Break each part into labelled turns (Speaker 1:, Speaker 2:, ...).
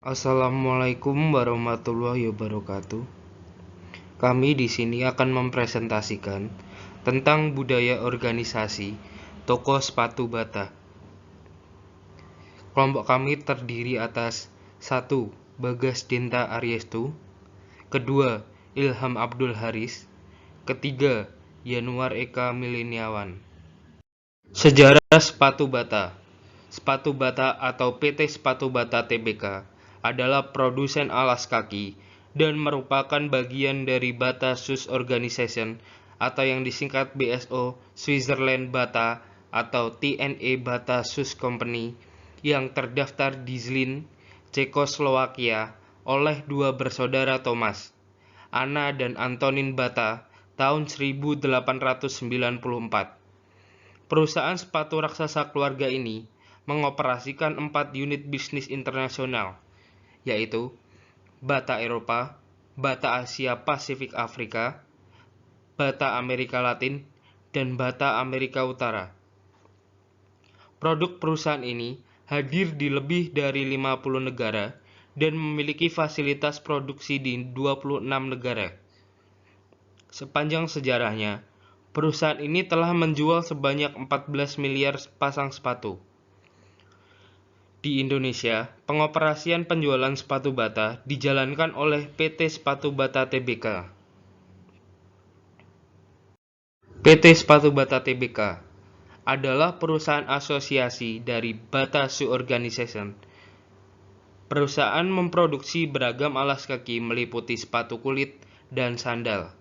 Speaker 1: Assalamualaikum warahmatullahi wabarakatuh. Kami di sini akan mempresentasikan tentang budaya organisasi toko sepatu bata. Kelompok kami terdiri atas 1. Bagas Dinta Ariestu, kedua Ilham Abdul Haris, ketiga Yanuar Eka Mileniawan. Sejarah sepatu bata. Sepatu Bata atau PT Sepatu Bata Tbk adalah produsen alas kaki dan merupakan bagian dari Bata Shoes Organization atau yang disingkat BSO Switzerland Bata atau TNE Bata Shoes Company yang terdaftar di Zlín, Cekoslowakia oleh dua bersaudara Thomas, Anna dan Antonin Bata tahun 1894. Perusahaan sepatu raksasa keluarga ini mengoperasikan 4 unit bisnis internasional, yaitu Bata Eropa, Bata Asia Pasifik Afrika, Bata Amerika Latin, dan Bata Amerika Utara. Produk perusahaan ini hadir di lebih dari 50 negara dan memiliki fasilitas produksi di 26 negara. Sepanjang sejarahnya, perusahaan ini telah menjual sebanyak 14 miliar pasang sepatu. Di Indonesia, pengoperasian penjualan sepatu bata dijalankan oleh PT Sepatu Bata Tbk. PT Sepatu Bata Tbk adalah perusahaan asosiasi dari Bata Shoe Organization. Perusahaan memproduksi beragam alas kaki meliputi sepatu kulit dan sandal,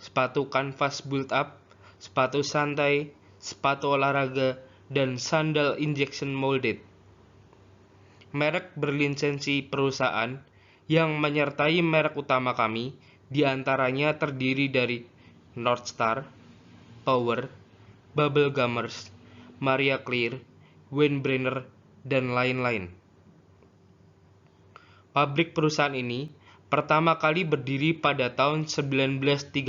Speaker 1: sepatu kanvas build-up, sepatu santai, sepatu olahraga, dan sandal injection molded. Merek berlisensi perusahaan yang menyertai merek utama kami diantaranya terdiri dari Northstar, Power, Bubble Gummers, Maria Clear, Windbrenner, dan lain-lain. Pabrik perusahaan ini pertama kali berdiri pada tahun 1939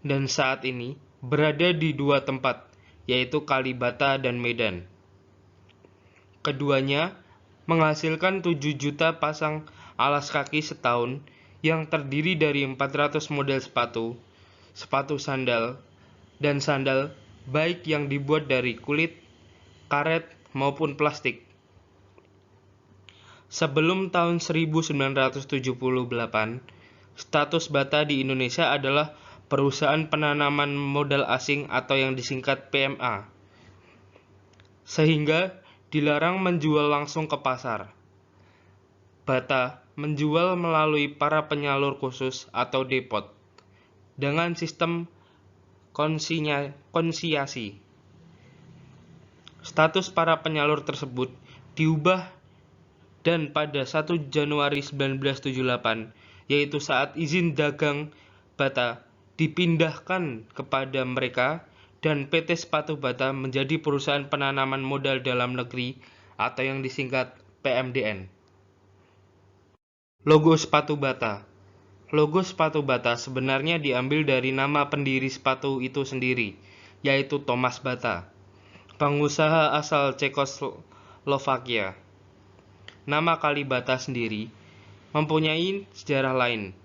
Speaker 1: dan saat ini berada di dua tempat, yaitu Kalibata dan Medan. Keduanya menghasilkan 7 juta pasang alas kaki setahun yang terdiri dari 400 model sepatu, sepatu sandal, dan sandal baik yang dibuat dari kulit, karet, maupun plastik. Sebelum tahun 1978, status Bata di Indonesia adalah perusahaan penanaman modal asing atau yang disingkat PMA, sehingga dilarang menjual langsung ke pasar. Bata menjual melalui para penyalur khusus atau depot dengan sistem konsinyasi. Status para penyalur tersebut diubah dan pada 1 Januari 1978, yaitu saat izin dagang Bata dipindahkan kepada mereka dan PT Sepatu Bata menjadi perusahaan penanaman modal dalam negeri atau yang disingkat PMDN. Logo sepatu Bata. Logo sepatu Bata sebenarnya diambil dari nama pendiri sepatu itu sendiri, yaitu Thomas Bata, pengusaha asal Cekoslovakia. Nama Kalibata sendiri mempunyai sejarah lain.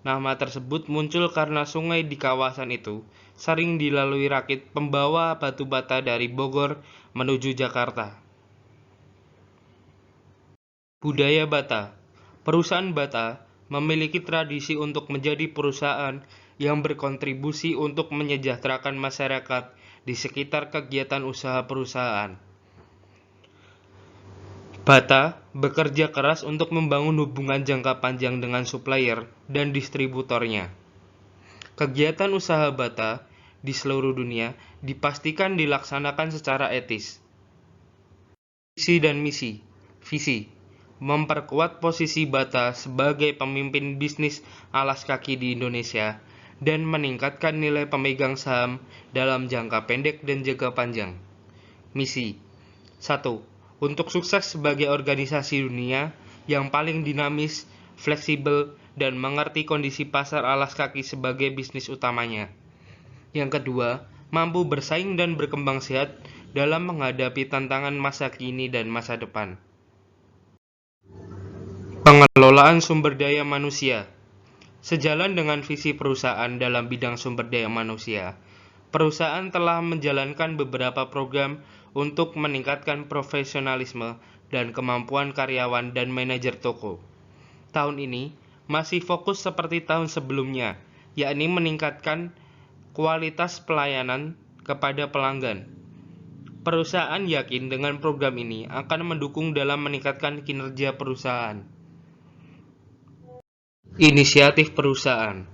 Speaker 1: Nama tersebut muncul karena sungai di kawasan itu sering dilalui rakit pembawa batu bata dari Bogor menuju Jakarta. Budaya Bata. Perusahaan Bata memiliki tradisi untuk menjadi perusahaan yang berkontribusi untuk menyejahterakan masyarakat di sekitar kegiatan usaha perusahaan. Bata bekerja keras untuk membangun hubungan jangka panjang dengan supplier dan distributornya. Kegiatan usaha Bata di seluruh dunia dipastikan dilaksanakan secara etis. Visi dan misi. Visi: memperkuat posisi Bata sebagai pemimpin bisnis alas kaki di Indonesia dan meningkatkan nilai pemegang saham dalam jangka pendek dan jangka panjang. Misi: 1. Untuk sukses sebagai organisasi dunia yang paling dinamis, fleksibel, dan mengerti kondisi pasar alas kaki sebagai bisnis utamanya. Yang kedua, mampu bersaing dan berkembang sehat dalam menghadapi tantangan masa kini dan masa depan. Pengelolaan sumber daya manusia. Sejalan dengan visi perusahaan dalam bidang sumber daya manusia, perusahaan telah menjalankan beberapa program untuk meningkatkan profesionalisme dan kemampuan karyawan dan manajer toko. Tahun ini masih fokus seperti tahun sebelumnya, yakni meningkatkan kualitas pelayanan kepada pelanggan. Perusahaan yakin dengan program ini akan mendukung dalam meningkatkan kinerja perusahaan. Inisiatif perusahaan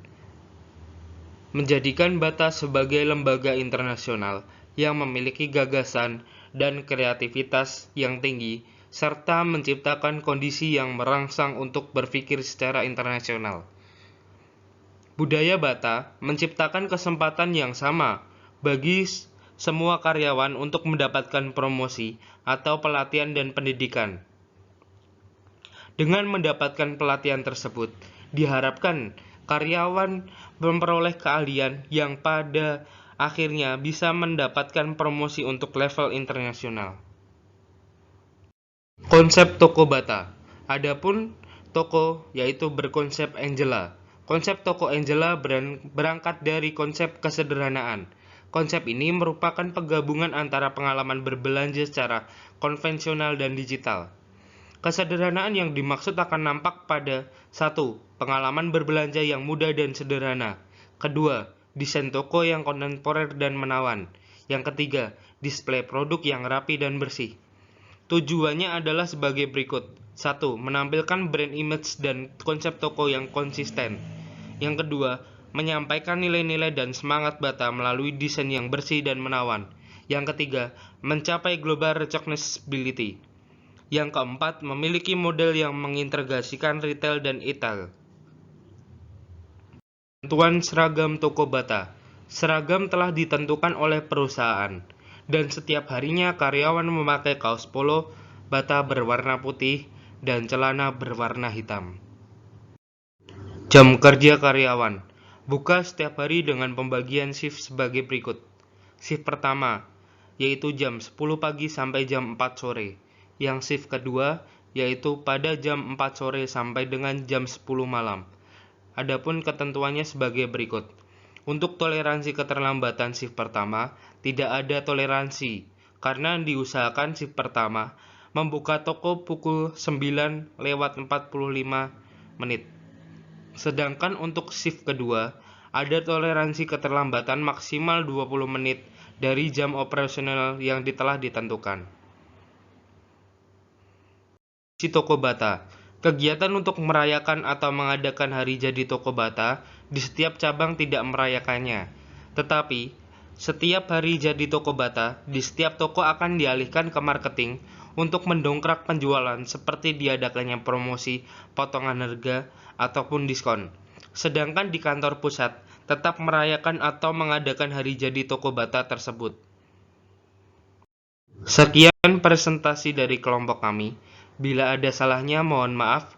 Speaker 1: menjadikan Bata sebagai lembaga internasional yang memiliki gagasan dan kreativitas yang tinggi, serta menciptakan kondisi yang merangsang untuk berpikir secara internasional. Budaya Bata menciptakan kesempatan yang sama bagi semua karyawan untuk mendapatkan promosi atau pelatihan dan pendidikan. Dengan mendapatkan pelatihan tersebut, diharapkan karyawan memperoleh keahlian yang pada akhirnya bisa mendapatkan promosi untuk level internasional. Konsep toko Bata. Adapun toko yaitu berkonsep Angela. Konsep toko Angela berangkat dari konsep kesederhanaan. Konsep ini merupakan penggabungan antara pengalaman berbelanja secara konvensional dan digital. Kesederhanaan yang dimaksud akan nampak pada 1. Pengalaman berbelanja yang mudah dan sederhana. 2. Desain toko yang kontemporer dan menawan. Yang ketiga, display produk yang rapi dan bersih. Tujuannya adalah sebagai berikut. 1. Menampilkan brand image dan konsep toko yang konsisten. Yang kedua, menyampaikan nilai-nilai dan semangat Bata melalui desain yang bersih dan menawan. Yang ketiga, mencapai global recognizability. Yang keempat, memiliki model yang mengintegrasikan retail dan e-tail. Tentuan seragam toko Bata. Seragam telah ditentukan oleh perusahaan, dan setiap harinya karyawan memakai kaos polo Bata berwarna putih dan celana berwarna hitam. Jam kerja karyawan. Buka setiap hari dengan pembagian shift sebagai berikut. Shift pertama, yaitu jam 10 pagi sampai jam 4 sore. Yang shift kedua, yaitu pada jam 4 sore sampai dengan jam 10 malam. Adapun ketentuannya sebagai berikut. Untuk toleransi keterlambatan shift pertama, tidak ada toleransi, karena diusahakan shift pertama membuka toko pukul 9:45 menit. Sedangkan untuk shift kedua, ada toleransi keterlambatan maksimal 20 menit dari jam operasional yang telah ditentukan. Toko Bata. Kegiatan untuk merayakan atau mengadakan hari jadi toko Bata di setiap cabang tidak merayakannya. Tetapi, setiap hari jadi toko Bata di setiap toko akan dialihkan ke marketing untuk mendongkrak penjualan seperti diadakannya promosi, potongan harga, ataupun diskon. Sedangkan di kantor pusat tetap merayakan atau mengadakan hari jadi toko Bata tersebut. Sekian presentasi dari kelompok kami. Bila ada salahnya mohon maaf.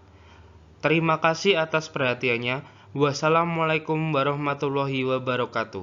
Speaker 1: Terima kasih atas perhatiannya. Wassalamualaikum warahmatullahi wabarakatuh.